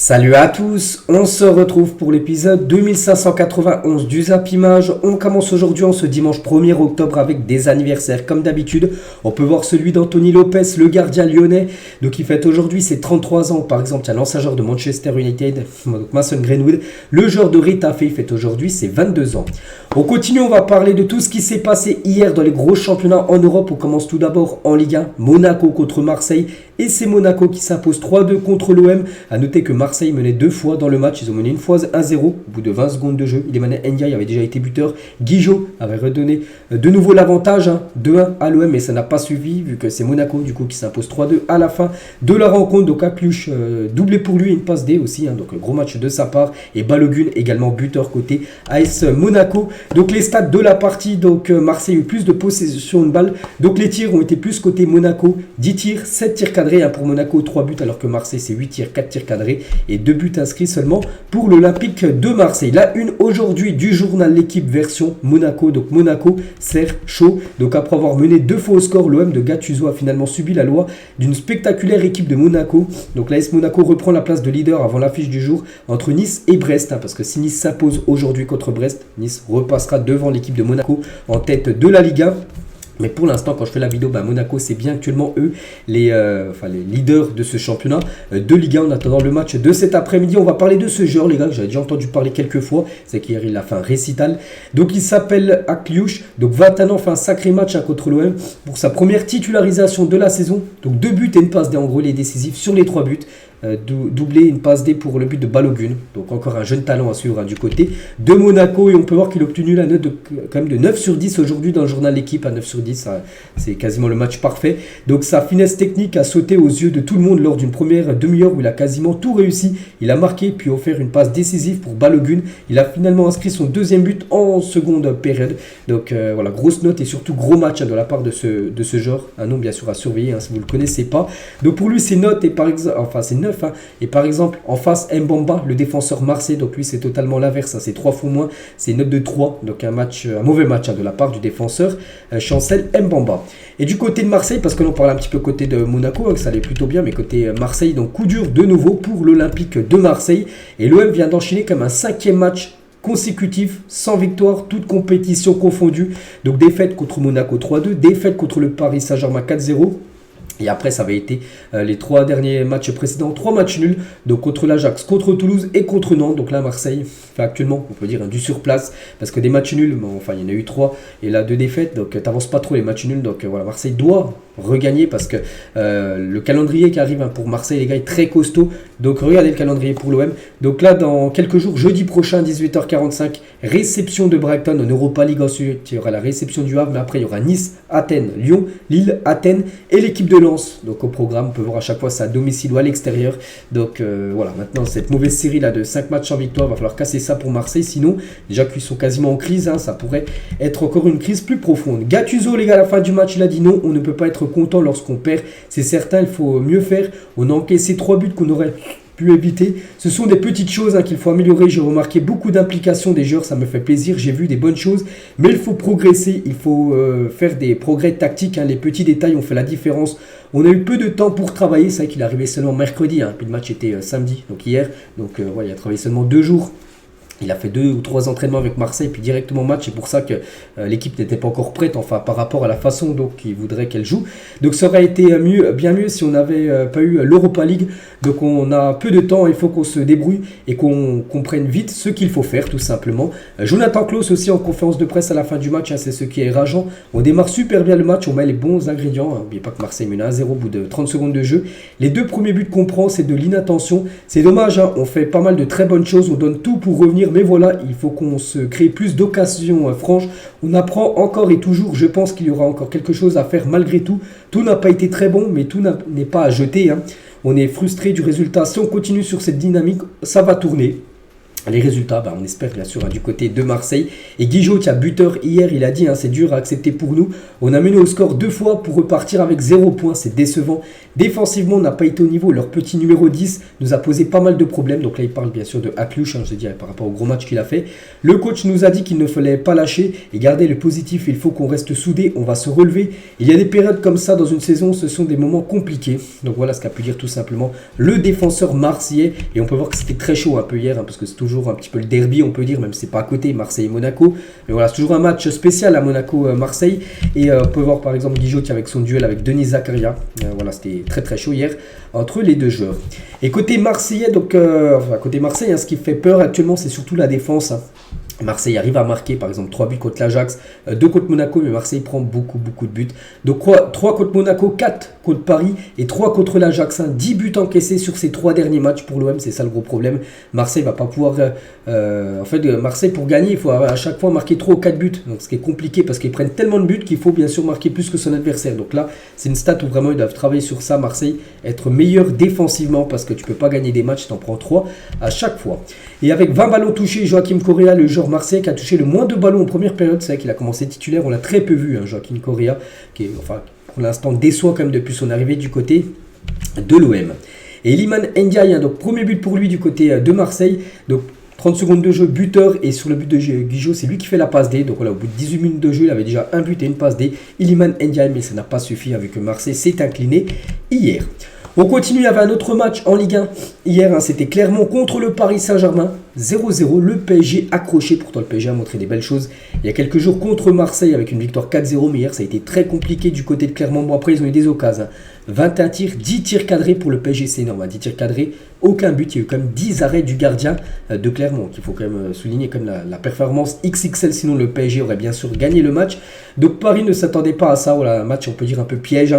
Salut à tous, on se retrouve pour l'épisode 2591 du Zap Image. On commence aujourd'hui en ce dimanche 1er octobre avec des anniversaires comme d'habitude. On peut voir celui d'Anthony Lopez, le gardien lyonnais, donc il fête aujourd'hui ses 33 ans. Par exemple, il y a l'ancien joueur de Manchester United, Mason Greenwood. Le joueur de Retafe fête aujourd'hui ses 22 ans. On continue, on va parler de tout ce qui s'est passé hier dans les gros championnats en Europe. On commence tout d'abord en Ligue 1, Monaco contre Marseille. Et c'est Monaco qui s'impose 3-2 contre l'OM. A noter que Marseille menait deux fois dans le match. Ils ont mené une fois 1-0 au bout de 20 secondes de jeu. Iliman Ndiaye avait déjà été buteur. Guijo avait redonné de nouveau l'avantage 2-1 à l'OM. Mais ça n'a pas suivi vu que c'est Monaco du coup qui s'impose 3-2 à la fin de la rencontre. Donc Akliouche doublé pour lui et une passe D aussi. Donc gros match de sa part. Et Balogun également buteur côté AS Monaco. Donc les stats de la partie. Donc Marseille a eu plus de possession de balle. Donc les tirs ont été plus côté Monaco. 10 tirs, 7 tirs cadrés. Pour Monaco, 3 buts alors que Marseille c'est 8 tirs, 4 tirs cadrés et 2 buts inscrits seulement pour l'Olympique de Marseille. La une aujourd'hui du journal L'équipe version Monaco. Donc Monaco sert chaud. Donc après avoir mené 2 fois au score, l'OM de Gattuso a finalement subi la loi d'une spectaculaire équipe de Monaco. Donc l'AS Monaco reprend la place de leader avant l'affiche du jour entre Nice et Brest. Parce que si Nice s'impose aujourd'hui contre Brest, Nice repassera devant l'équipe de Monaco en tête de la Ligue 1. Mais pour l'instant, quand je fais la vidéo, Monaco, c'est bien actuellement eux, les leaders de ce championnat de Ligue 1. En attendant le match de cet après-midi, on va parler de ce joueur, les gars, que j'avais déjà entendu parler quelques fois. C'est qu'hier, il a fait un récital. Donc, il s'appelle Akliouche. Donc, 21 ans, fait un sacré match contre l'OM pour sa première titularisation de la saison. Donc, 2 buts et une passe D. En gros, il est décisif sur les 3 buts. Doublé une passe D pour le but de Balogun. Donc encore un jeune talent à suivre du côté de Monaco. Et on peut voir qu'il a obtenu la note quand même de 9 sur 10 aujourd'hui dans le journal L'équipe. À 9 sur 10, c'est quasiment le match parfait. Donc sa finesse technique a sauté aux yeux de tout le monde lors d'une première demi-heure où il a quasiment tout réussi. Il a marqué puis offert une passe décisive pour Balogun. Il a finalement inscrit son deuxième but en seconde période. Donc voilà, grosse note et surtout gros match de la part de ce genre. Un nom bien sûr à surveiller si vous ne le connaissez pas. Donc pour lui c'est note et par exemple, enfin c'est 9. Et par exemple, en face, Mbamba, le défenseur marseillais, donc lui c'est totalement l'inverse, c'est 3 fois moins, c'est une note de 3, donc un mauvais match de la part du défenseur Chancel Mbamba. Et du côté de Marseille, parce que l'on parle un petit peu côté de Monaco, ça allait plutôt bien, mais côté Marseille, donc coup dur de nouveau pour l'Olympique de Marseille. Et l'OM vient d'enchaîner comme un 5e match consécutif, sans victoire, toute compétition confondue. Donc défaite contre Monaco 3-2, défaite contre le Paris Saint-Germain 4-0. Et après, ça avait été les 3 derniers matchs précédents, 3 matchs nuls, donc contre l'Ajax, contre Toulouse et contre Nantes. Donc là, Marseille fait actuellement, on peut dire, du surplace, parce que des matchs nuls, il y en a eu 3, et là 2 défaites, donc tu n'avances pas trop les matchs nuls. Donc voilà, Marseille doit regagner, parce que le calendrier qui arrive pour Marseille, les gars, est très costaud. Donc regardez le calendrier pour l'OM. Donc là, dans quelques jours, jeudi prochain, 18h45, réception de Brighton en Europa League. Ensuite, il y aura la réception du Havre, mais après, il y aura Nice, Athènes, Lyon, Lille, Athènes et l'équipe de Lens. Donc au programme, on peut voir à chaque fois ça à domicile ou à l'extérieur. Donc voilà, maintenant, cette mauvaise série là de 5 matchs en victoire, il va falloir casser ça pour Marseille. Sinon, déjà qu'ils sont quasiment en crise, ça pourrait être encore une crise plus profonde. Gattuso, les gars, à la fin du match, il a dit non, on ne peut pas être content lorsqu'on perd. C'est certain, il faut mieux faire. On a encaissé 3 buts qu'on aurait pu éviter. Ce sont des petites choses qu'il faut améliorer. J'ai remarqué beaucoup d'implication des joueurs, ça me fait plaisir. J'ai vu des bonnes choses, mais il faut progresser. Il faut faire des progrès tactiques. Les petits détails ont fait la différence. On a eu peu de temps pour travailler. C'est vrai qu'il est arrivé seulement mercredi. Puis le match était samedi, donc hier. Donc il a travaillé seulement 2 jours. Il a fait 2 ou 3 entraînements avec Marseille, puis directement match. C'est pour ça que l'équipe n'était pas encore prête, par rapport à la façon dont il voudrait qu'elle joue. Donc ça aurait été bien mieux si on n'avait pas eu l'Europa League. Donc on a peu de temps, il faut qu'on se débrouille et qu'on comprenne vite ce qu'il faut faire, tout simplement. Jonathan Klaus aussi en conférence de presse à la fin du match, c'est ce qui est rageant. On démarre super bien le match, on met les bons ingrédients. N'oubliez pas que Marseille mène 1-0 au bout de 30 secondes de jeu. Les 2 premiers buts qu'on prend, c'est de l'inattention. C'est dommage, on fait pas mal de très bonnes choses, on donne tout pour revenir. Mais voilà, il faut qu'on se crée plus d'occasions franches. On apprend encore et toujours. Je pense qu'il y aura encore quelque chose à faire malgré tout. Tout n'a pas été très bon, mais tout n'est pas à jeter. On est frustré du résultat. Si on continue sur cette dynamique, ça va tourner. Les résultats, on espère bien sûr du côté de Marseille. Et Guijo, qui a buteur hier, il a dit c'est dur à accepter pour nous. On a mené au score 2 fois pour repartir avec 0 points, c'est décevant. Défensivement, on n'a pas été au niveau. Leur petit numéro 10 nous a posé pas mal de problèmes. Donc là, il parle bien sûr de Aklouche, je dis par rapport au gros match qu'il a fait. Le coach nous a dit qu'il ne fallait pas lâcher et garder le positif. Il faut qu'on reste soudés, on va se relever. Il y a des périodes comme ça dans une saison, ce sont des moments compliqués. Donc voilà ce qu'a pu dire tout simplement le défenseur marseillais. Et on peut voir que c'était très chaud un peu hier, parce que c'est toujours un petit peu le derby, on peut dire, même si c'est pas à côté, Marseille et Monaco. Mais voilà, c'est toujours un match spécial à Monaco-Marseille. Et on peut voir par exemple Guijo qui avec son duel avec Denis Zakaria. Voilà, c'était très très chaud hier entre les deux joueurs. Et côté Marseillais, donc côté Marseille, ce qui fait peur actuellement, c'est surtout la défense. Marseille arrive à marquer par exemple 3 buts contre l'Ajax, 2 contre Monaco, mais Marseille prend beaucoup de buts. Donc 3 contre Monaco, 4 contre Paris et 3 contre l'Ajax. 10 buts encaissés sur ces 3 derniers matchs pour l'OM, c'est ça le gros problème. Marseille va pas pouvoir... Marseille pour gagner, il faut à chaque fois marquer 3 ou 4 buts. Donc ce qui est compliqué parce qu'ils prennent tellement de buts qu'il faut bien sûr marquer plus que son adversaire. Donc là, c'est une stat où vraiment ils doivent travailler sur ça, Marseille, être meilleur défensivement parce que tu peux pas gagner des matchs, tu en prends 3 à chaque fois. Et avec 20 ballons touchés, Joachim Correa, le joueur Marseille qui a touché le moins de ballons en première période, c'est vrai qu'il a commencé titulaire, on l'a très peu vu, Joachim Correa, qui est, pour l'instant déçoit quand même depuis son arrivée du côté de l'OM. Et Iliman Ndiaye, donc premier but pour lui du côté de Marseille, donc 30 secondes de jeu, buteur, et sur le but de Guijo, c'est lui qui fait la passe D. Donc voilà, au bout de 18 minutes de jeu, il avait déjà un but et une passe D. Iliman Ndiaye, mais ça n'a pas suffi vu que Marseille s'est incliné hier. On continue, il y avait un autre match en Ligue 1 hier, c'était Clermont contre le Paris Saint-Germain, 0-0, le PSG accroché, pourtant le PSG a montré des belles choses il y a quelques jours contre Marseille avec une victoire 4-0, mais hier ça a été très compliqué du côté de Clermont. Bon après ils ont eu des occasions, 21 tirs, 10 tirs cadrés pour le PSG, c'est énorme, 10 tirs cadrés, aucun but, il y a eu quand même 10 arrêts du gardien de Clermont, qu'il faut quand même souligner comme la performance XXL, sinon le PSG aurait bien sûr gagné le match. Donc Paris ne s'attendait pas à ça, voilà un match on peut dire un peu piège.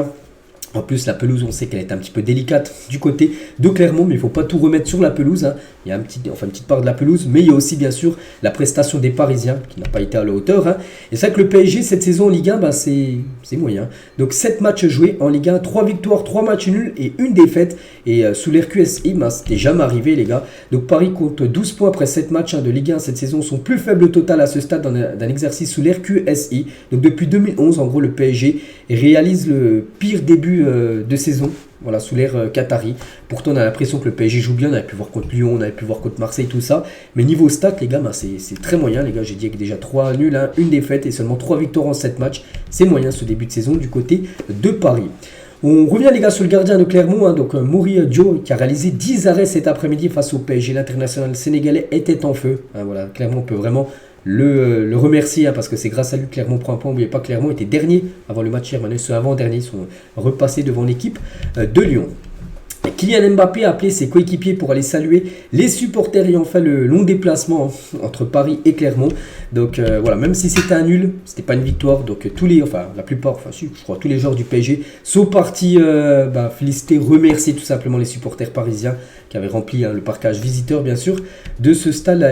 En plus, la pelouse, on sait qu'elle est un petit peu délicate du côté de Clermont, mais il ne faut pas tout remettre sur la pelouse. Il y a une petite part de la pelouse, mais il y a aussi bien sûr la prestation des Parisiens qui n'a pas été à la hauteur. Et c'est vrai que le PSG, cette saison en Ligue 1, c'est moyen. Donc 7 matchs joués en Ligue 1, 3 victoires, 3 matchs nuls et une défaite. Et sous l'air QSI, c'était jamais arrivé les gars. Donc Paris compte 12 points après 7 matchs de Ligue 1 cette saison, son plus faible total à ce stade d'un exercice sous l'air QSI. Donc depuis 2011, en gros, le PSG réalise le pire début de saison, voilà, sous l'ère qatari. Pourtant on a l'impression que le PSG joue bien, on avait pu voir contre Lyon, on avait pu voir contre Marseille, tout ça, mais niveau stats les gars, c'est très moyen les gars. J'ai dit avec déjà 3 nuls, une défaite et seulement 3 victoires en 7 matchs, c'est moyen ce début de saison du côté de Paris. On revient les gars sur le gardien de Clermont, donc Mouri Dio qui a réalisé 10 arrêts cet après-midi face au PSG. L'international sénégalais était en feu, voilà, Clermont peut vraiment le remercier parce que c'est grâce à lui que Clermont prend un point. N'oubliez pas que Clermont était dernier avant le match hier, maintenant c'est avant-dernier, ils sont repassés devant l'équipe de Lyon. Kylian Mbappé a appelé ses coéquipiers pour aller saluer les supporters ayant fait le long déplacement entre Paris et Clermont. Donc voilà, même si c'était un nul, c'était pas une victoire. Donc la plupart, je crois tous les joueurs du PSG sont partis féliciter, remercier tout simplement les supporters parisiens qui avaient rempli le parcage visiteur bien sûr de ce stade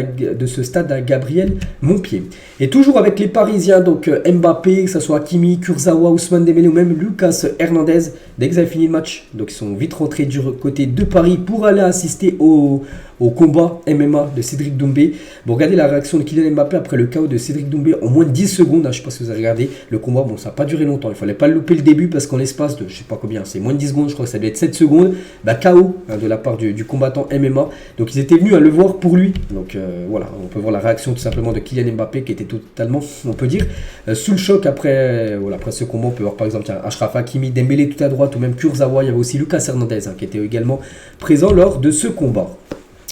à Gabriel Montpied. Et toujours avec les Parisiens, donc Mbappé, que ce soit Hakimi, Kurzawa, Ousmane Dembélé ou même Lucas Hernandez, dès que vous avez fini le match, donc ils sont vite rentrés du côté de Paris pour aller assister au combat MMA de Cédric Doumbé. Bon, regardez la réaction de Kylian Mbappé après le KO de Cédric Doumbé en moins de 10 secondes. Je ne sais pas si vous avez regardé le combat. Bon, ça n'a pas duré longtemps. Il ne fallait pas le louper le début parce qu'en l'espace de, je ne sais pas combien, c'est moins de 10 secondes. Je crois que ça devait être 7 secondes. KO de la part du combattant MMA. Donc, ils étaient venus à le voir pour lui. Donc, voilà, on peut voir la réaction tout simplement de Kylian Mbappé qui était totalement, on peut dire, sous le choc après ce combat. On peut voir par exemple Achraf Hakimi, Dembélé tout à droite ou même Kurzawa. Il y avait aussi Lucas Hernandez qui était également présent lors de ce combat.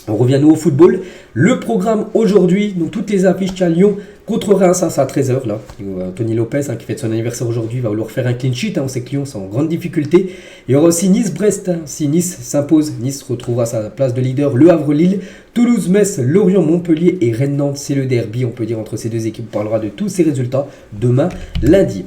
On revient nous au football. Le programme aujourd'hui, donc toutes les affiches à Lyon contre Reims, ça à 13h là. Anthony Lopez qui fête son anniversaire aujourd'hui va vouloir faire un clean sheet. On sait que Lyon sont en grande difficulté. Il y aura aussi Nice-Brest. Si Nice s'impose, Nice retrouvera sa place de leader. Le Havre-Lille, Toulouse-Metz, Lorient-Montpellier et Rennes-Nantes. C'est le derby, on peut dire, entre ces deux équipes. On parlera de tous ces résultats demain lundi.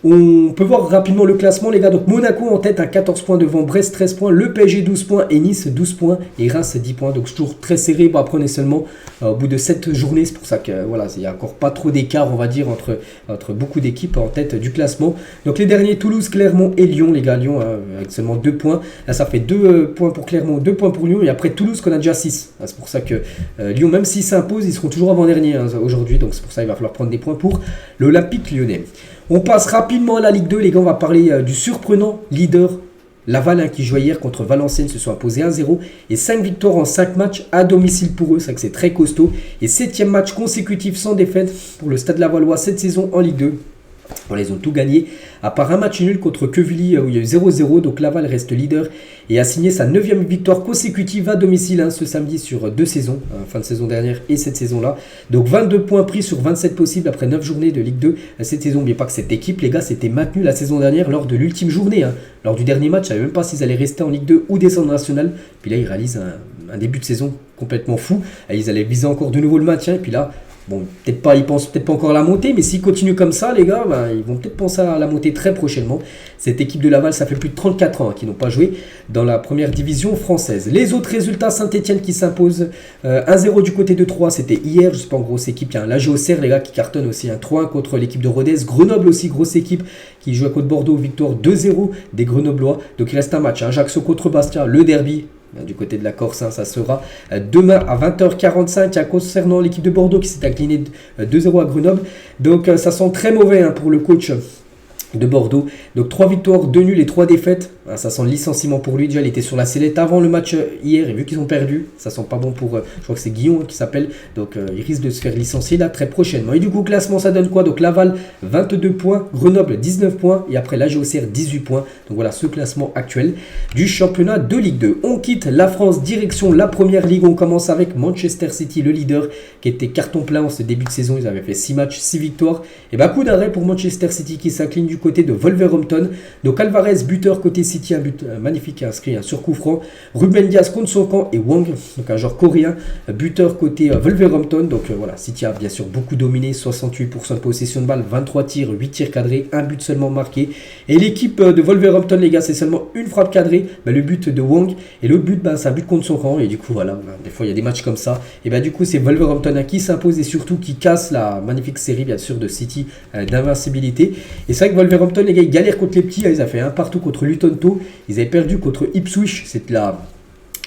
On peut voir rapidement le classement, les gars. Donc Monaco en tête à 14 points devant Brest 13 points, le PSG 12 points et Nice 12 points et Reims 10 points. Donc toujours très serré. Bon, après on est seulement au bout de 7 journées. C'est pour ça que voilà, il n'y a encore pas trop d'écart, on va dire, entre beaucoup d'équipes en tête du classement. Donc les derniers, Toulouse, Clermont et Lyon, les gars. Lyon avec seulement 2 points. Là ça fait 2 points pour Clermont, 2 points pour Lyon. Et après Toulouse qu'on a déjà 6. C'est pour ça que Lyon, même s'ils s'imposent, ils seront toujours avant-dernier aujourd'hui. Donc c'est pour ça qu'il va falloir prendre des points pour l'Olympique Lyonnais. On passe rapidement à la Ligue 2, les gars, on va parler du surprenant leader Laval qui jouait hier contre Valenciennes, se sont imposés 1-0 et 5 victoires en 5 matchs à domicile pour eux, c'est vrai que c'est très costaud. Et 7e match consécutif sans défaite pour le Stade Lavallois cette saison en Ligue 2. Voilà, ils ont tout gagné, à part un match nul contre Quevilly où il y a eu 0-0, donc Laval reste leader et a signé sa 9e victoire consécutive à domicile ce samedi sur 2 saisons, fin de saison dernière et cette saison-là. Donc 22 points pris sur 27 possibles après 9 journées de Ligue 2 cette saison. N'oubliez pas que cette équipe, les gars, s'était maintenue la saison dernière lors de l'ultime journée. Lors du dernier match, je ne savais même pas s'ils allaient rester en Ligue 2 ou descendre en National. Puis là, ils réalisent un début de saison complètement fou. Et ils allaient viser encore de nouveau le maintien et puis là... Bon, peut-être pas, ils pensent peut-être pas encore à la montée, mais s'ils continuent comme ça, les gars, ils vont peut-être penser à la montée très prochainement. Cette équipe de Laval, ça fait plus de 34 ans qu'ils n'ont pas joué dans la première division française. Les autres résultats, Saint-Etienne qui s'impose 1-0 du côté de Troyes, c'était hier, je sais pas, en grosse équipe. Il y a un l'AGOCR, les gars, qui cartonne aussi, 3-1 contre l'équipe de Rodez. Grenoble aussi, grosse équipe, qui joue à Côte Bordeaux, victoire 2-0 des Grenoblois. Donc il reste un match, Ajaccio contre Bastia, le derby. Du côté de la Corse, ça sera demain à 20h45 concernant l'équipe de Bordeaux qui s'est inclinée 2-0 à Grenoble. Donc ça sent très mauvais pour le coach de Bordeaux. Donc 3 victoires, 2 nuls et 3 défaites. Ça sent le licenciement pour lui. Déjà, il était sur la sellette avant le match hier et vu qu'ils ont perdu, ça sent pas bon pour... je crois que c'est Guillaume qui s'appelle. Donc il risque de se faire licencier là très prochainement. Et du coup, classement, ça donne quoi? Donc Laval, 22 points. Grenoble, 19 points. Et après, l'AGOCR, 18 points. Donc voilà ce classement actuel du championnat de Ligue 2. On quitte la France, direction la première ligue. On commence avec Manchester City, le leader, qui était carton plein en ce début de saison. Ils avaient fait 6 matchs, 6 victoires. Et bah, coup d'arrêt pour Manchester City qui s'incline du côté de Wolverhampton. Donc Alvarez, buteur côté City, un but magnifique inscrit sur coup franc. Ruben Dias contre son camp et Wang, donc un joueur coréen, buteur côté Wolverhampton. Donc voilà, City a bien sûr beaucoup dominé, 68% de possession de balle, 23 tirs, 8 tirs cadrés, un but seulement marqué. Et l'équipe de Wolverhampton, les gars, c'est seulement une frappe cadrée, le but de Wang. Et l'autre but, c'est un but contre son camp. Et du coup, voilà, des fois il y a des matchs comme ça. Et du coup, c'est Wolverhampton qui s'impose et surtout qui casse la magnifique série, bien sûr, de City d'invincibilité. Et c'est vrai que Wolverhampton, les gars, ils galèrent contre les petits. Ils ont fait un partout contre Luton Town. Ils avaient perdu contre Ipswich, c'est la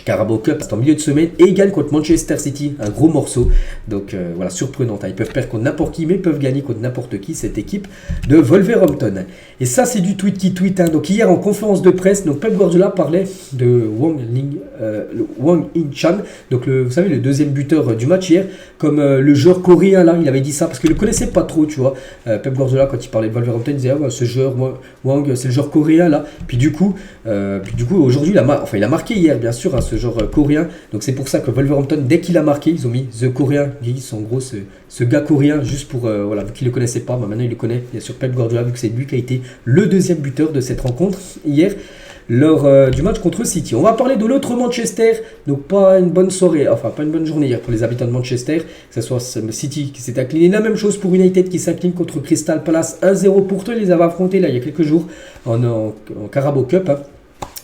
Carabao Cup, c'est en milieu de semaine, et ils gagnent contre Manchester City, un gros morceau. Donc voilà, surprenant. Ils peuvent perdre contre n'importe qui, mais peuvent gagner contre n'importe qui, cette équipe de Wolverhampton. Et ça, c'est du tweet qui tweet. Donc hier, en conférence de presse, donc Pep Guardiola parlait de Wang In-chan, donc vous savez, le deuxième buteur du match hier, comme le joueur coréen là, il avait dit ça, parce qu'il ne le connaissait pas trop, tu vois. Pep Guardiola, quand il parlait de Wolverhampton, il disait, ce joueur, Wang, c'est le joueur coréen là. Puis du coup aujourd'hui, il a marqué hier, bien sûr, ce genre coréen. Donc c'est pour ça que Wolverhampton, dès qu'il a marqué, ils ont mis The Korean. En gros, ce gars coréen, juste pour, vu qu'il ne le connaissait pas, maintenant il le connaît, bien sûr, Pep Guardiola, vu que c'est lui qui a été le deuxième buteur de cette rencontre hier, lors du match contre City. On va parler de l'autre Manchester, donc pas une bonne soirée, enfin pas une bonne journée hier pour les habitants de Manchester, que ce soit City qui s'est incliné, la même chose pour United qui s'incline contre Crystal Palace 1-0. Pourtant, ils les avaient affrontés là il y a quelques jours en Carabao Cup.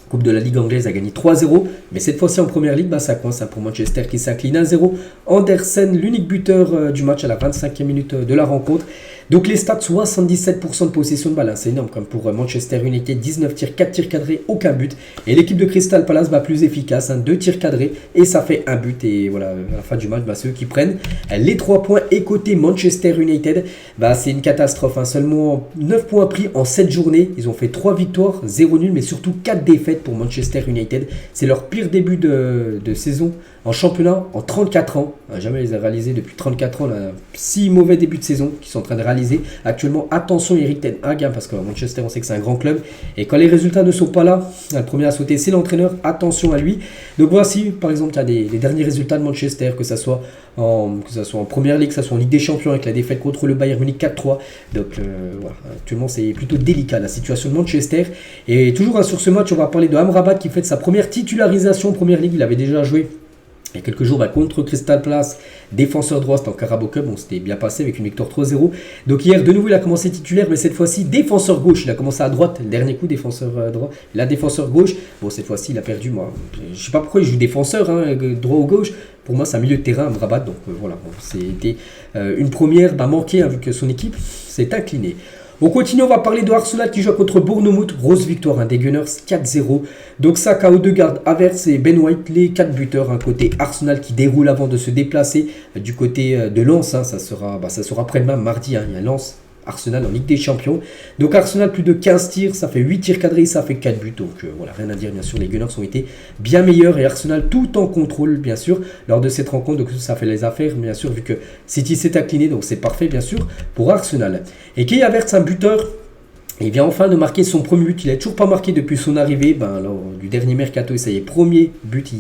Coupe de la Ligue anglaise a gagné 3-0, mais cette fois-ci en première ligue, ça coince pour Manchester qui s'incline 1-0. Andersen, l'unique buteur du match à la 25e minute de la rencontre. Donc les stats, 77% de possession de balle, c'est énorme comme pour Manchester United, 19 tirs, 4 tirs cadrés, aucun but. Et l'équipe de Crystal Palace, plus efficace, 2 tirs cadrés et ça fait un but. Et voilà, à la fin du match, c'est eux qui prennent les 3 points. Et côté Manchester United, c'est une catastrophe, seulement 9 points pris en 7 journées. Ils ont fait 3 victoires, 0 nul, mais surtout 4 défaites pour Manchester United. C'est leur pire début de saison en championnat en 34 ans. Jamais les a réalisés depuis 34 ans. Là, 6 mauvais débuts de saison qu'ils sont en train de réaliser actuellement. Attention Eric Ten Hag, parce que Manchester, on sait que c'est un grand club. Et quand les résultats ne sont pas là, le premier à sauter, c'est l'entraîneur. Attention à lui. Donc voici, par exemple, il y a les derniers résultats de Manchester, que ce soit en première ligue, que ce soit en Ligue des Champions, avec la défaite contre le Bayern Munich 4-3. Donc voilà, actuellement, c'est plutôt délicat la situation de Manchester. Et toujours sur ce match, on va parler de Amrabat qui fait sa première titularisation en première ligue. Il avait déjà joué Il y a quelques jours, contre Crystal Palace, défenseur droit, c'était en Carabao Cup, bon, c'était bien passé avec une victoire 3-0. Donc hier, de nouveau, il a commencé titulaire, mais cette fois-ci, défenseur gauche. Il a commencé à droite, le dernier coup, défenseur droit. La défenseur gauche, bon, cette fois-ci, il a perdu, moi. Je sais pas pourquoi il joue défenseur, droit ou gauche. Pour moi, c'est un milieu de terrain, un Brabat, donc voilà. Bon, c'était une première manquée, vu que son équipe s'est inclinée. On continue, on va parler de Arsenal qui joue contre Bournemouth. Grosse victoire des Gunners, 4-0. Donc Saka, Odegaard, Havertz et Ben White, les 4 buteurs. Un côté Arsenal qui déroule avant de se déplacer du côté de Lens. Ça sera après-demain, mardi. Il y a Lens, Arsenal en Ligue des Champions. Donc Arsenal, plus de 15 tirs, ça fait 8 tirs cadrés, ça fait 4 buts. Donc voilà, rien à dire, bien sûr, les Gunners ont été bien meilleurs et Arsenal tout en contrôle, bien sûr, lors de cette rencontre. Donc ça fait les affaires, bien sûr, vu que City s'est incliné, donc c'est parfait, bien sûr, pour Arsenal. Et Kai Havertz, un buteur. Il vient enfin de marquer son premier but. Il n'a toujours pas marqué depuis son arrivée. Lors du dernier mercato, ça y est, premier but.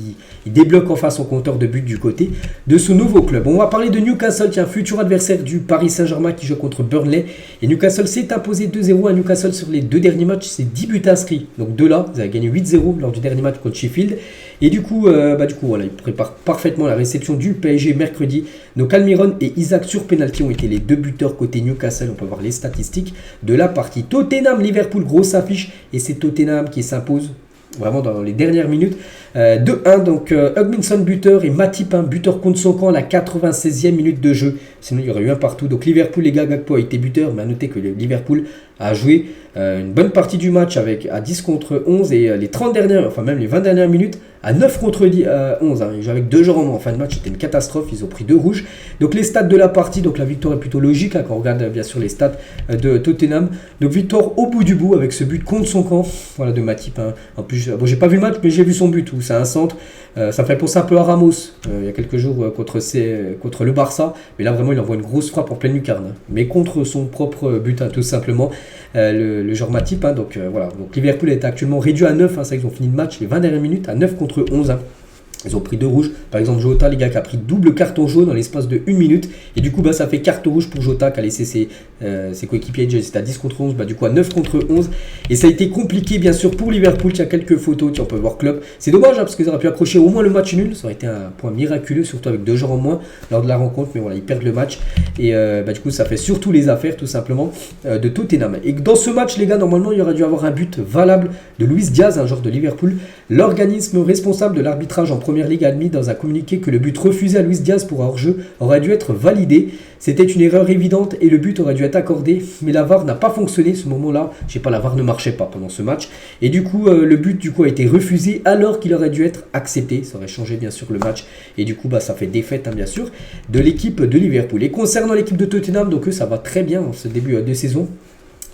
Il débloque enfin son compteur de but du côté de son nouveau club. On va parler de Newcastle, qui est un futur adversaire du Paris Saint-Germain qui joue contre Burnley. Et Newcastle s'est imposé 2-0 à Newcastle sur les 2 derniers matchs. C'est 10 buts inscrits. Donc de là, ils avaient gagné 8-0 lors du dernier match contre Sheffield. Et du coup, voilà, il prépare parfaitement la réception du PSG mercredi. Donc Almiron et Isaac sur penalty ont été les 2 buteurs côté Newcastle. On peut voir les statistiques de la partie. Tottenham-Liverpool, grosse affiche. Et c'est Tottenham qui s'impose vraiment dans les dernières minutes. 2-1, donc Hugminson buteur et Matip buteur contre son camp à la 96e minute de jeu. Sinon il y aurait eu un partout. Donc Liverpool, les gars, Gakpo a été buteur, mais à noter que Liverpool a joué une bonne partie du match à 10 contre 11 et les 30 dernières, enfin même les 20 dernières minutes à 9 contre 11. Ils jouent avec 2 joueurs en moins en fin de match, c'était une catastrophe, ils ont pris 2 rouges. Donc les stats de la partie, donc la victoire est plutôt logique quand on regarde bien sûr les stats de Tottenham. Donc victoire au bout du bout avec ce but contre son camp, voilà, de Matip. En plus, bon, j'ai pas vu le match, mais j'ai vu son but où c'est un centre. Ça fait penser un peu à Ramos il y a quelques jours contre le Barça, mais là vraiment il envoie une grosse frappe en pleine lucarne, mais contre son propre but, tout simplement, le genre Matip. Donc voilà, donc Liverpool est actuellement réduit à 9, ça ils ont fini le match les 20 dernières minutes à 9 contre 11. Ils ont pris 2 rouges. Par exemple, Jota, les gars, qui a pris double carton jaune dans l'espace de 1 minute. Et du coup, ça fait carton rouge pour Jota qui a laissé ses coéquipiers. C'était à 10 contre 11. Du coup, à 9 contre 11. Et ça a été compliqué, bien sûr, pour Liverpool. Il y a quelques photos. On peut voir Klopp. C'est dommage, parce qu'ils auraient pu accrocher au moins le match nul. Ça aurait été un point miraculeux, surtout avec 2 joueurs en moins lors de la rencontre. Mais voilà, ils perdent le match. Et du coup, ça fait surtout les affaires, tout simplement, de Tottenham. Et dans ce match, les gars, normalement, il y aurait dû avoir un but valable de Luis Diaz, un joueur de Liverpool. L'organisme responsable de l'arbitrage en Première Ligue a admis dans un communiqué que le but refusé à Luis Diaz pour hors-jeu aurait dû être validé. C'était une erreur évidente et le but aurait dû être accordé, mais la VAR n'a pas fonctionné ce moment-là. Je sais pas, la VAR ne marchait pas pendant ce match. Et du coup, le but a été refusé alors qu'il aurait dû être accepté. Ça aurait changé bien sûr le match. Et du coup, ça fait défaite, bien sûr, de l'équipe de Liverpool. Et concernant l'équipe de Tottenham, donc eux, ça va très bien en ce début de saison.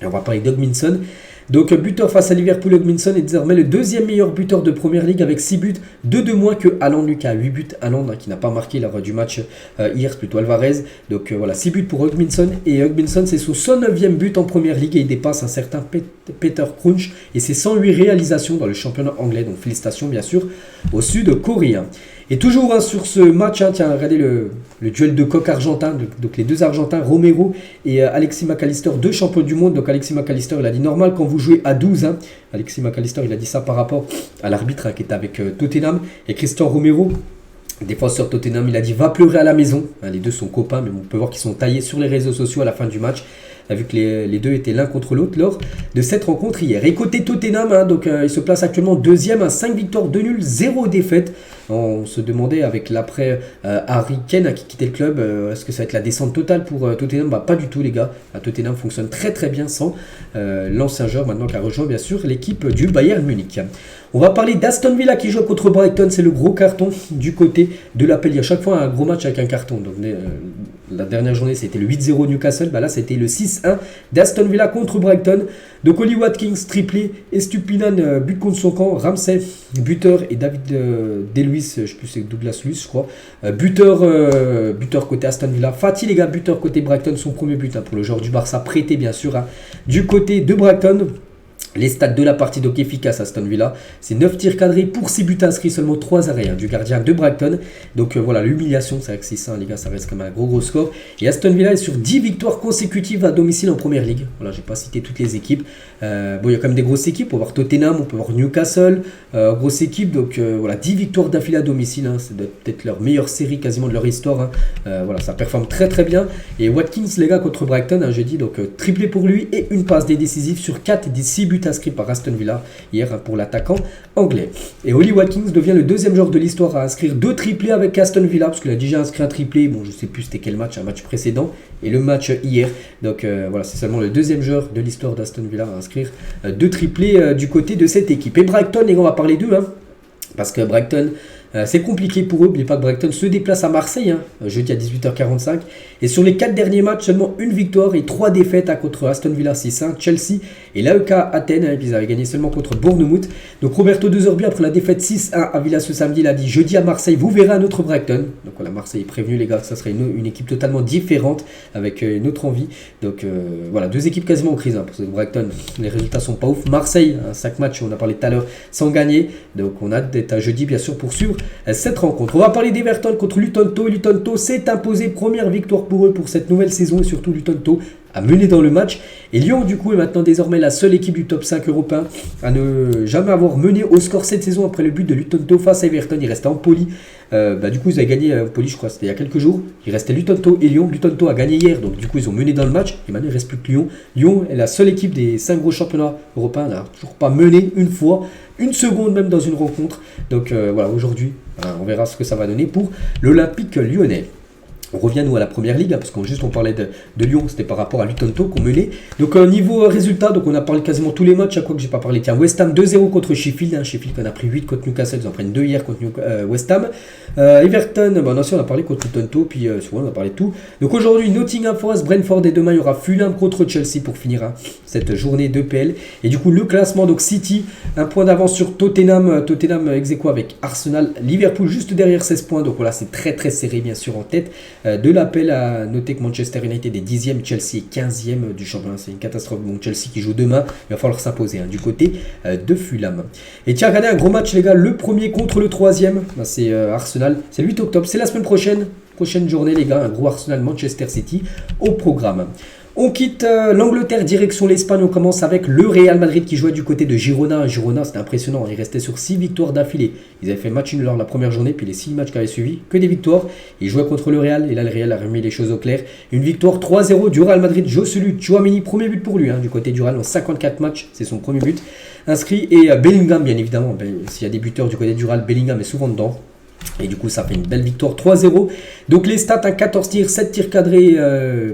Et on va parler d'Hugminson. Donc buteur face à Liverpool, Hugminson est désormais le 2e meilleur buteur de Première Ligue avec 6 buts, 2 de moins que Haaland, lui qui a 8 buts. Haaland qui n'a pas marqué lors du match hier, c'est plutôt Alvarez. Donc voilà, 6 buts pour Hugminson. Et Hugminson, c'est son 109e but en Première Ligue et il dépasse un certain Peter Crouch et ses 108 réalisations dans le championnat anglais. Donc félicitations bien sûr au Sud-Coréen. Et toujours sur ce match, tiens, regardez le duel de coq argentin, donc les 2 Argentins, Romero et Alexis McAllister, 2 champions du monde. Donc Alexis McAllister, il a dit normal quand vous jouez à 12. Alexis McAllister, il a dit ça par rapport à l'arbitre qui était avec Tottenham. Et Christian Romero, défenseur Tottenham, il a dit va pleurer à la maison. Les 2 sont copains, mais on peut voir qu'ils sont taillés sur les réseaux sociaux à la fin du match. Vu que les 2 étaient l'un contre l'autre lors de cette rencontre hier. Et côté Tottenham, donc il se place actuellement 2e, 5 victoires, 2 nuls, 0 défaites. On se demandait avec l'après Harry Kane qui quittait le club, est-ce que ça va être la descente totale pour Tottenham? Pas du tout les gars. Tottenham fonctionne très très bien sans l'ancien joueur maintenant qui a rejoint bien sûr l'équipe du Bayern Munich. On va parler d'Aston Villa qui joue contre Brighton, c'est le gros carton du côté de l'appel. Il y a chaque fois un gros match avec un carton. Donc la dernière journée c'était le 8-0 Newcastle, là c'était le 6-1 d'Aston Villa contre Brighton. Donc Oli Watkins triplé, Estupinan but contre son camp, Ramsey buteur et David Luiz, je ne sais plus c'est Douglas Luiz je crois, buteur côté Aston Villa. Fati les gars, buteur côté Brighton, son premier but pour le joueur du Barça prêté bien sûr du côté de Brighton. Les stats de la partie donc efficace Aston Villa, c'est 9 tirs cadrés pour 6 buts inscrits, seulement 3 arrêts du gardien de Brighton. Donc voilà, l'humiliation, c'est vrai que c'est ça les gars, ça reste quand même un gros score. Et Aston Villa est sur 10 victoires consécutives à domicile en première ligue. Voilà, j'ai pas cité toutes les équipes. Bon, il y a quand même des grosses équipes, on peut voir Tottenham, on peut voir Newcastle, grosse équipe. Donc voilà, 10 victoires d'affilée à domicile, c'est peut-être leur meilleure série quasiment de leur histoire. Voilà, ça performe très bien. Et Watkins les gars contre Brighton, jeudi, donc triplé pour lui et une passe décisive sur 4 des 6 buts inscrits par Aston Villa hier pour l'attaquant anglais. Et Ollie Watkins devient le deuxième joueur de l'histoire à inscrire 2 triplés avec Aston Villa, parce qu'il a déjà inscrit un triplé, bon je sais plus c'était quel match, un match précédent, et le match hier. Donc voilà, c'est seulement le deuxième joueur de l'histoire d'Aston Villa à inscrire 2 triplés du côté de cette équipe. Et Brighton, les gars, on va parler d'eux, parce que Brighton, c'est compliqué pour eux. N'oubliez pas que Brighton se déplace à Marseille, jeudi à 18h45. Et sur les 4 derniers matchs, seulement une victoire et 3 défaites contre Aston Villa 6-1, Chelsea et l'AEK Athènes. Ils avaient gagné seulement contre Bournemouth. Donc Roberto De Zerbi, après la défaite 6-1 à Villa ce samedi, il a dit jeudi à Marseille, vous verrez un autre Brighton. Donc voilà, Marseille est prévenu les gars, ça serait une équipe totalement différente avec une autre envie. Donc voilà, 2 équipes quasiment en crise. Parce que Brighton, les résultats sont pas ouf. Marseille, 5 matchs, on a parlé tout à l'heure, sans gagner. Donc on a hâte d'être à jeudi bien sûr pour suivre cette rencontre. On va parler d'Everton contre Luton Town. Luton Town s'est imposé, première victoire pour eux pour cette nouvelle saison, et surtout Luton Town a mené dans le match. Et Lyon du coup est maintenant désormais la seule équipe du top 5 européen à ne jamais avoir mené au score cette saison après le but de Luton Town face à Everton. Il restait Empoli. Du coup ils avaient gagné Empoli, je crois c'était il y a quelques jours. Il restait Luton Town et Lyon. Luton Town a gagné hier, donc du coup ils ont mené dans le match. Et maintenant il ne reste plus que Lyon. Lyon est la seule équipe des 5 gros championnats européens, n'a toujours pas mené une fois, une seconde même dans une rencontre. Donc voilà, aujourd'hui on verra ce que ça va donner pour l'Olympique lyonnais. On revient nous à la première ligue, parce qu'on parlait de Lyon, c'était par rapport à Luton Town qu'on menait. Donc niveau résultat, donc on a parlé quasiment tous les matchs, à quoi que j'ai pas parlé. Tiens, West Ham 2-0 contre Sheffield, Sheffield qu'on a pris 8 contre Newcastle, ils en prennent 2 hier contre West Ham. Everton, non, si on a parlé contre Luton Town, puis souvent on a parlé de tout. Donc aujourd'hui Nottingham Forest, Brentford, et demain il y aura Fulham contre Chelsea pour finir cette journée d'EPL. Et du coup le classement, donc City, un point d'avance sur Tottenham ex aequo avec Arsenal, Liverpool juste derrière 16 points, donc voilà c'est très serré bien sûr en tête. De l'appel à noter que Manchester United est 10e, Chelsea est 15e du championnat. C'est une catastrophe. Bon, Chelsea qui joue demain, il va falloir s'imposer du côté de Fulham. Et tiens, regardez un gros match les gars, le premier contre le 3e, c'est Arsenal, c'est le 8 octobre, c'est la semaine prochaine journée les gars, un gros Arsenal Manchester City au programme. On quitte l'Angleterre, direction l'Espagne. On commence avec le Real Madrid qui jouait du côté de Girona. Girona, c'était impressionnant. Ils restaient sur 6 victoires d'affilée. Ils avaient fait match nul lors de la première journée, puis les 6 matchs qui avaient suivi, que des victoires. Ils jouaient contre le Real, et là le Real a remis les choses au clair. Une victoire 3-0 du Real Madrid. Joselu Tchouaméni, premier but pour lui du côté du Real en 54 matchs. C'est son premier but inscrit. Et Bellingham, bien évidemment. S'il y a des buteurs du côté du Real, Bellingham est souvent dedans. Et du coup ça fait une belle victoire 3-0. Donc les stats, 14 tirs, 7 tirs cadrés,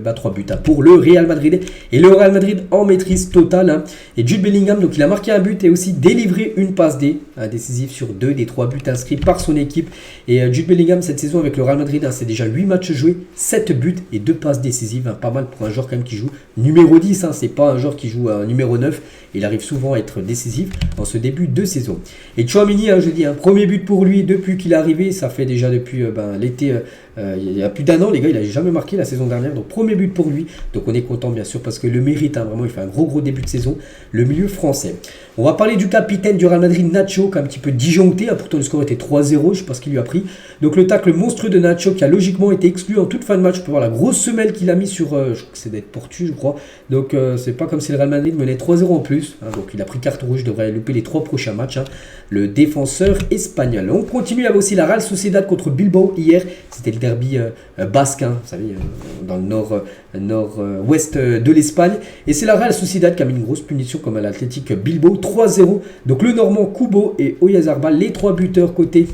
3 buts pour le Real Madrid. Et le Real Madrid en maîtrise totale. Et Jude Bellingham, donc il a marqué un but et aussi délivré une passe décisive sur 2 des 3 buts inscrits par son équipe. Et Jude Bellingham cette saison avec le Real Madrid, c'est déjà 8 matchs joués, 7 buts et 2 passes décisives. Pas mal pour un joueur quand même qui joue numéro 10, c'est pas un joueur qui joue numéro 9. Il arrive souvent à être décisif dans ce début de saison. Et Tchouaméni, je dis, premier but pour lui depuis qu'il est arrivé. Ça fait déjà depuis l'été, il y a plus d'1 an, les gars, il n'a jamais marqué la saison dernière. Donc premier but pour lui. Donc on est content bien sûr parce que le mérite, vraiment, il fait un gros début de saison, le milieu français. On va parler du capitaine du Real Madrid, Nacho, qui a un petit peu disjoncté. Pourtant le score était 3-0, je ne sais pas ce qu'il lui a pris. Donc le tacle monstrueux de Nacho qui a logiquement été exclu en toute fin de match. On peut voir la grosse semelle qu'il a mis sur, je crois que c'est d'être Portu, je crois. Donc c'est pas comme si le Real Madrid menait 3-0 en plus. Donc il a pris carte rouge, devrait louper les 3 prochains matchs. Le défenseur espagnol. On continue avec aussi la Real Sociedad contre Bilbao hier. C'était le derby basque, vous savez, dans le nord-ouest de l'Espagne. Et c'est la Real Sociedad qui a mis une grosse punition comme à l'Athletic Bilbao, 3-0. Donc le Normand Kubo et Oyarzabal, les 3 buteurs côté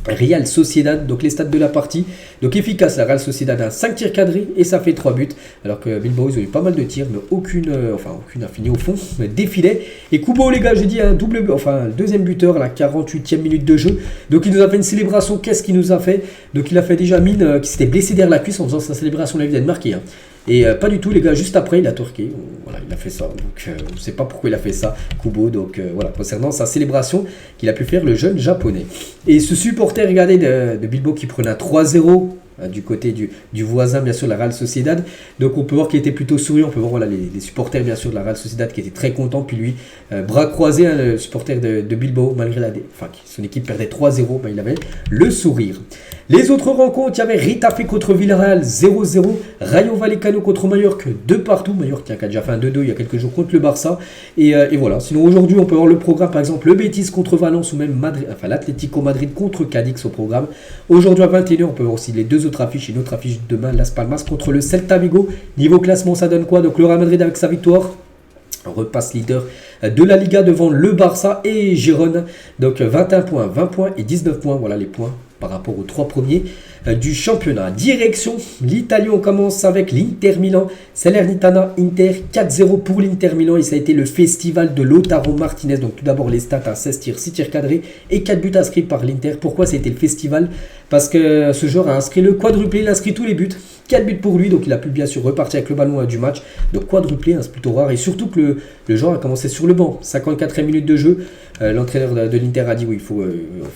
Real Sociedad. Donc les stats de la partie, donc efficace, la Real Sociedad a 5 tirs cadrés et ça fait 3 buts, alors que Bilbao ils ont eu pas mal de tirs mais aucune a fini au fond, défilé. Et Kubo les gars, j'ai dit un double, le deuxième buteur à la 48e minute de jeu. Donc il nous a fait une célébration. Qu'est-ce qu'il nous a fait? Donc il a fait déjà mine qui s'était blessé derrière la cuisse en faisant sa célébration, la vie d'être marqué. Et pas du tout les gars, juste après il a torqué, voilà, il a fait ça, donc on ne sait pas pourquoi il a fait ça, Kubo, donc voilà, concernant sa célébration qu'il a pu faire le jeune japonais. Et ce supporter, regardez, de Bilbao qui prenait un 3-0, du côté du voisin, bien sûr, la Real Sociedad. Donc on peut voir qu'il était plutôt souriant. On peut voir voilà, les supporters, bien sûr, de la Real Sociedad qui étaient très contents. Puis lui, bras croisés, hein, le supporter de Bilbao, malgré son équipe perdait 3-0, il avait le sourire. Les autres rencontres, il y avait Retafe contre Villarreal 0-0, Rayo Vallecano contre Mallorca 2 partout. Mallorca qui a déjà fait un 2-2 il y a quelques jours contre le Barça. Et voilà. Sinon aujourd'hui, on peut voir le programme, par exemple, le Betis contre Valence ou même l'Atlético Madrid contre Cadix au programme. Aujourd'hui à 21h, on peut voir aussi les deux autres affiches. Une autre affiche demain, Las Palmas contre le Celta Vigo. Niveau classement, ça donne quoi? Donc le Real Madrid avec sa victoire repasse leader de la Liga devant le Barça et Gérone. Donc 21 points, 20 points et 19 points. Voilà les points par rapport aux 3 premiers du championnat. Direction l'Italie, on commence avec l'Inter Milan. Salernitana Inter 4-0 pour l'Inter Milan et ça a été le festival de Lautaro Martinez. Donc tout d'abord les stats à 16 tirs, 6 tirs cadrés et 4 buts inscrits par l'Inter. Pourquoi ça a été le festival? Parce que ce joueur a inscrit le quadruplé, il a inscrit tous les buts. 4 buts pour lui, donc il a pu bien sûr repartir avec le ballon du match. Donc quadruplé, hein, c'est plutôt rare. Et surtout que le joueur a commencé sur le banc. 54e minute de jeu. L'entraîneur de l'Inter a dit oui, il faut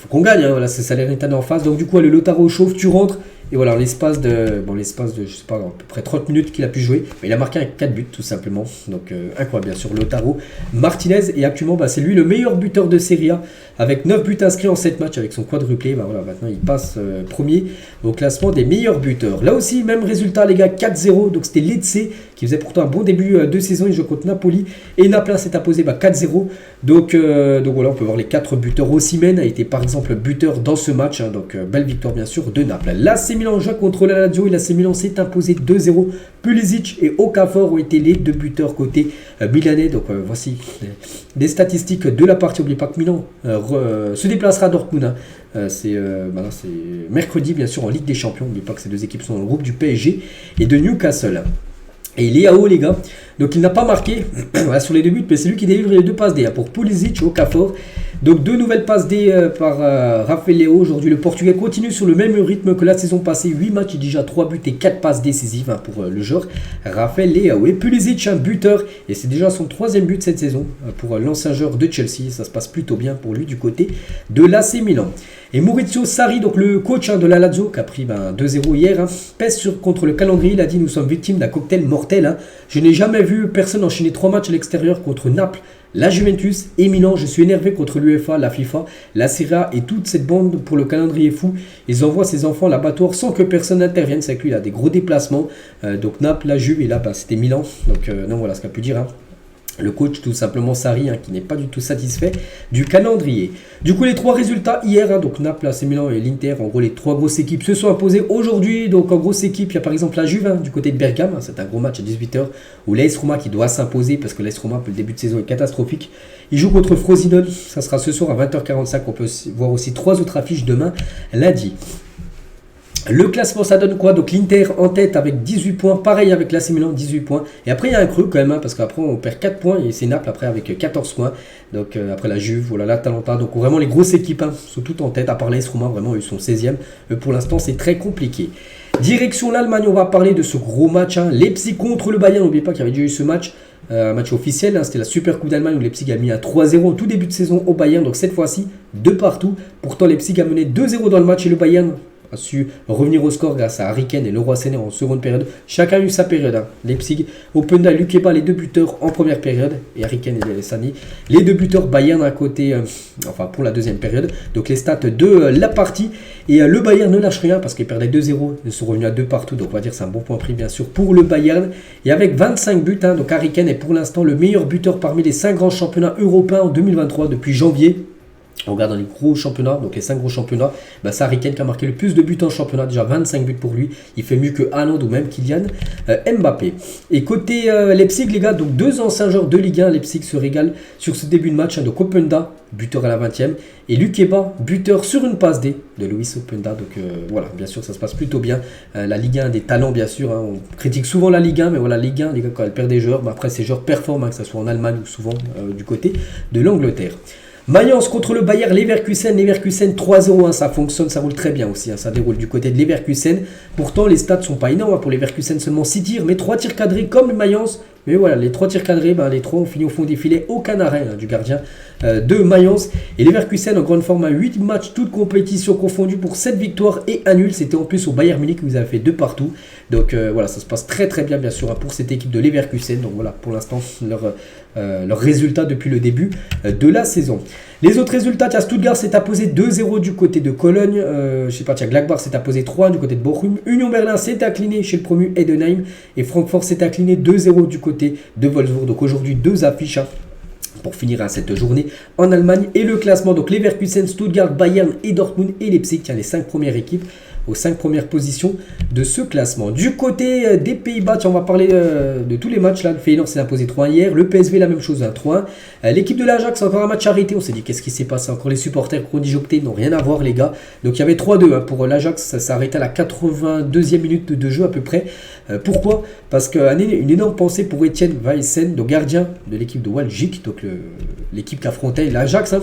qu'on gagne. Hein, voilà, c'est Salernitana en face. Donc du coup, le Lautaro chauffe, tu rentres. Et voilà, l'espace de je sais pas, à peu près 30 minutes qu'il a pu jouer, mais il a marqué 4 buts tout simplement. Donc incroyable, bien sûr, Lautaro Martinez. Et actuellement, c'est lui le meilleur buteur de Serie A avec 9 buts inscrits en 7 matchs avec son quadruplé. Voilà, maintenant il passe premier au classement des meilleurs buteurs. Là aussi, même résultat les gars, 4-0. Donc c'était Lecce qui faisait pourtant un bon début de saison. Il joue contre Napoli et Naples s'est imposé 4-0. Donc voilà, on peut voir les 4 buteurs. Osimhen a été par exemple buteur dans ce match. Hein, donc belle victoire bien sûr de Naples. L'AC Milan joue contre la Lazio et l'AC Milan s'est imposé 2-0. Pulisic et Okafor ont été les 2 buteurs côté milanais. Donc voici des statistiques de la partie. N'oubliez pas que Milan se déplacera à Dortmund. Hein. C'est mercredi bien sûr en Ligue des Champions. N'oubliez pas que ces deux équipes sont dans le groupe du PSG et de Newcastle. Et il est à haut les gars. Donc il n'a pas marqué sur les 2 buts, mais c'est lui qui délivre les 2 passes D pour Pulisic et Okafor. Donc 2 nouvelles passes D par Rafael Leao. Aujourd'hui le Portugais continue sur le même rythme que la saison passée. 8 matchs et déjà 3 buts et 4 passes décisives pour le joueur Rafael Leao. Et Pulisic un buteur. Et c'est déjà son 3e but cette saison pour l'ancien joueur de Chelsea. Ça se passe plutôt bien pour lui du côté de l'AC Milan. Et Maurizio Sarri, donc le coach de la Lazio, qui a pris 2-0 hier, pèse contre le calendrier. Il a dit nous sommes victimes d'un cocktail mortel. Je n'ai jamais vu personne enchaîner 3 matchs à l'extérieur contre Naples, la Juventus et Milan. Je suis énervé contre l'UEFA, la FIFA, la Serie A et toute cette bande pour le calendrier fou. Ils envoient ses enfants à l'abattoir sans que personne n'intervienne. C'est que lui, il a des gros déplacements. Donc Naples, la Juve et là, c'était Milan. Donc non, voilà ce qu'a pu dire. Le coach tout simplement Sarri qui n'est pas du tout satisfait du calendrier. Du coup les 3 résultats hier, donc Naples, AC Milan et l'Inter, en gros les 3 grosses équipes se sont imposées aujourd'hui. Donc en grosse équipe il y a par exemple la Juve du côté de Bergame, c'est un gros match à 18h où l'AS Roma qui doit s'imposer parce que l'AS Roma pour le début de saison est catastrophique. Il joue contre Frosinone, ça sera ce soir à 20h45, on peut voir aussi 3 autres affiches demain lundi. Le classement ça donne quoi? Donc l'Inter en tête avec 18 points, pareil avec l'AC Milan 18 points. Et après il y a un creux quand même parce qu'après on perd 4 points et c'est Naples après avec 14 points. Donc après la Juve, voilà l'Atalanta. Donc vraiment les grosses équipes sont toutes en tête, à part l'AS Roma vraiment ils sont 16e. Pour l'instant c'est très compliqué. Direction l'Allemagne, on va parler de ce gros match. Leipzig contre le Bayern, n'oubliez pas qu'il y avait déjà eu ce match. Un match officiel, c'était la Super Coupe d'Allemagne où Leipzig a mis un 3-0 en tout début de saison au Bayern. Donc cette fois-ci, 2 partout. Pourtant Leipzig a mené 2-0 dans le match et le Bayern a su revenir au score grâce à Harry Kane et Leroy Sané en seconde période. Chacun a eu sa période. Leipzig, Openda, Lukeba, les 2 buteurs en première période. Et Harry Kane et Sané, les 2 buteurs. Bayern à côté, pour la deuxième période. Donc les stats de la partie. Et le Bayern ne lâche rien parce qu'ils perdaient 2-0. Ils sont revenus à 2 partout. Donc on va dire que c'est un bon point pris bien sûr pour le Bayern. Et avec 25 buts, donc Harry Kane est pour l'instant le meilleur buteur parmi les 5 grands championnats européens en 2023 depuis janvier. On regarde dans les gros championnats, donc les 5 gros championnats, c'est Harry Kane qui a marqué le plus de buts en championnat, déjà 25 buts pour lui. Il fait mieux que Haaland ou même Kylian Mbappé. Et côté Leipzig, les gars, donc 2 anciens joueurs de Ligue 1, Leipzig se régale sur ce début de match. Donc Openda, buteur à la 20e, et Lukeba, buteur sur une passe D de Luis Openda. Donc voilà, bien sûr, ça se passe plutôt bien. La Ligue 1 des talents, bien sûr. On critique souvent la Ligue 1, mais voilà, la Ligue 1, les gars, quand elle perd des joueurs, après ces joueurs performent, que ce soit en Allemagne ou souvent du côté de l'Angleterre. Mayence contre le Bayer Leverkusen, 3-0, ça fonctionne, ça roule très bien aussi, ça déroule du côté de Leverkusen. Pourtant les stats sont pas énormes pour Leverkusen, seulement 6 tirs, mais 3 tirs cadrés comme le Mayence, Mais voilà, les 3 tirs cadrés, les 3 ont fini au fond des filets, aucun arrêt du gardien de Mayence. Et Leverkusen en grande forme à 8 matchs, toutes compétitions confondues pour 7 victoires et un nul. C'était en plus au Bayern Munich, vous avez fait 2 partout. Donc voilà, ça se passe très très bien sûr pour cette équipe de Leverkusen. Donc voilà, pour l'instant, leur résultat depuis le début de la saison. Les autres résultats, Stuttgart s'est imposé 2-0 du côté de Cologne. Gladbach s'est imposé 3 du côté de Bochum. Union Berlin s'est incliné chez le promu Heidenheim. Et Francfort s'est incliné 2-0 du côté de Wolfsburg. Donc aujourd'hui, 2 affiches pour finir cette journée en Allemagne. Et le classement, donc Leverkusen, Stuttgart, Bayern et Dortmund et Leipzig, les 5 premières équipes aux 5 premières positions de ce classement. Du côté des Pays-Bas, on va parler de tous les matchs. Là, le Feyenoord s'est imposé 3 hier, le PSV la même chose, 3-1. L'équipe de l'Ajax, encore un match arrêté. On s'est dit qu'est-ce qui s'est passé, encore les supporters Crondy-Jocté n'ont rien à voir les gars. Donc il y avait 3-2 pour l'Ajax, ça s'est arrêté à la 82e minute de jeu à peu près. Pourquoi? Parce qu'une énorme pensée pour Etienne Weissen, donc gardien de l'équipe de Waalwijk, donc l'équipe qui affrontait l'Ajax,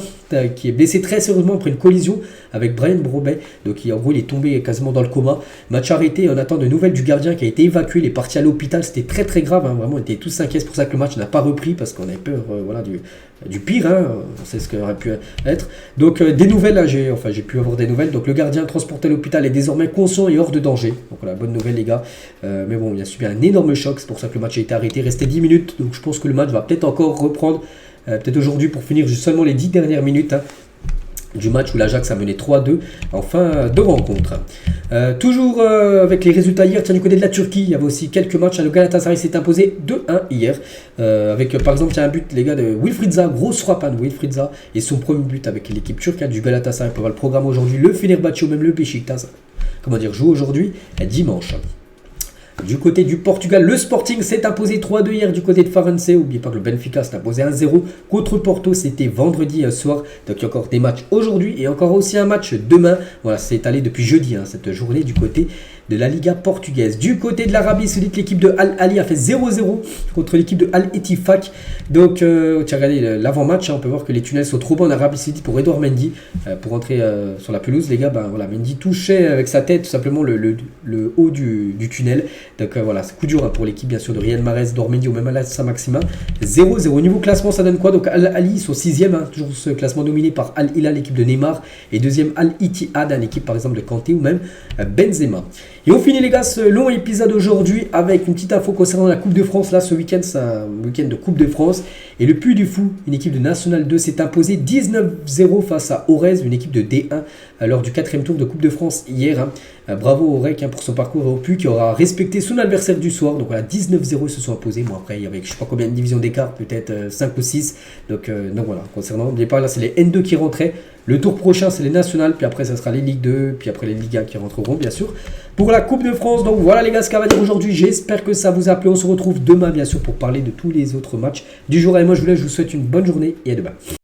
qui est blessé très sérieusement après une collision avec Brian Brobey. Donc en gros il est tombé quasiment dans le coma. Match arrêté, on attend de nouvelles du gardien qui a été évacué, il est parti à l'hôpital, c'était très très grave, vraiment on était tous inquiets, c'est pour ça que le match n'a pas repris, parce qu'on avait peur du pire, on sait ce qu'il aurait pu être. Donc des nouvelles, là, j'ai pu avoir des nouvelles. Donc le gardien transporté à l'hôpital est désormais conscient et hors de danger. Donc voilà, bonne nouvelle les gars. Mais bon, il a subi un énorme choc, c'est pour ça que le match a été arrêté, restait 10 minutes. Donc je pense que le match va peut-être encore reprendre, peut-être aujourd'hui pour finir juste seulement les 10 dernières minutes du match où l'Ajax a mené 3-2 en fin de rencontre. Toujours avec les résultats hier, du côté de la Turquie, il y avait aussi quelques matchs. Le Galatasaray s'est imposé 2-1 hier. Avec par exemple, il y a un but, les gars, de Wilfried Zaha, grosse frappe de Wilfried Zaha, et son premier but avec l'équipe turque du Galatasaray. On va le programme aujourd'hui. Le Fenerbahçe ou même le Beşiktaş, joue aujourd'hui dimanche. Du côté du Portugal, le Sporting s'est imposé 3-2 hier du côté de Farense. N'oubliez pas que le Benfica s'est imposé 1-0 contre Porto. C'était vendredi soir. Donc il y a encore des matchs aujourd'hui et encore aussi un match demain. Voilà, c'est étalé depuis jeudi cette journée du côté de la Liga portugaise. Du côté de l'Arabie Saoudite, l'équipe de Al Ahly a fait 0-0 contre l'équipe de Al Ettifaq. Donc, regardez l'avant-match, on peut voir que les tunnels sont trop bons en Arabie Saoudite pour Edouard Mendy. Pour entrer sur la pelouse, les gars, Mendy touchait avec sa tête tout simplement le haut du tunnel. Donc voilà, c'est coup dur pour l'équipe bien sûr de Riyad Mahrez, Edouard Mendy ou même Alassane Maxima. 0-0. Au niveau classement, ça donne quoi? Donc Al Ahly, ils sont 6e, toujours ce classement dominé par Al Hilal, l'équipe de Neymar, et 2e Al Ittihad, l'équipe par exemple de Kanté ou même Benzema. Et on finit les gars ce long épisode aujourd'hui avec une petite info concernant la Coupe de France. Là ce week-end, c'est un week-end de Coupe de France. Et le Puy du Fou, une équipe de National 2, s'est imposée 19-0 face à Orez, une équipe de D1 lors du 4e tour de Coupe de France hier. Bravo au REC pour son parcours au Puy qui aura respecté son adversaire du soir. Donc voilà, 19-0 ils se sont imposés. Bon après il y avait je sais pas combien de divisions d'écart, peut-être 5 ou 6. Donc voilà, concernant, n'oubliez pas là c'est les N2 qui rentraient. Le tour prochain c'est les nationales, puis après ça sera les Ligue 2, puis après les Ligue 1 qui rentreront bien sûr pour la Coupe de France. Donc voilà les gars ce qu'on va dire aujourd'hui, j'espère que ça vous a plu. On se retrouve demain bien sûr pour parler de tous les autres matchs du jour. Et moi je vous souhaite une bonne journée et à demain.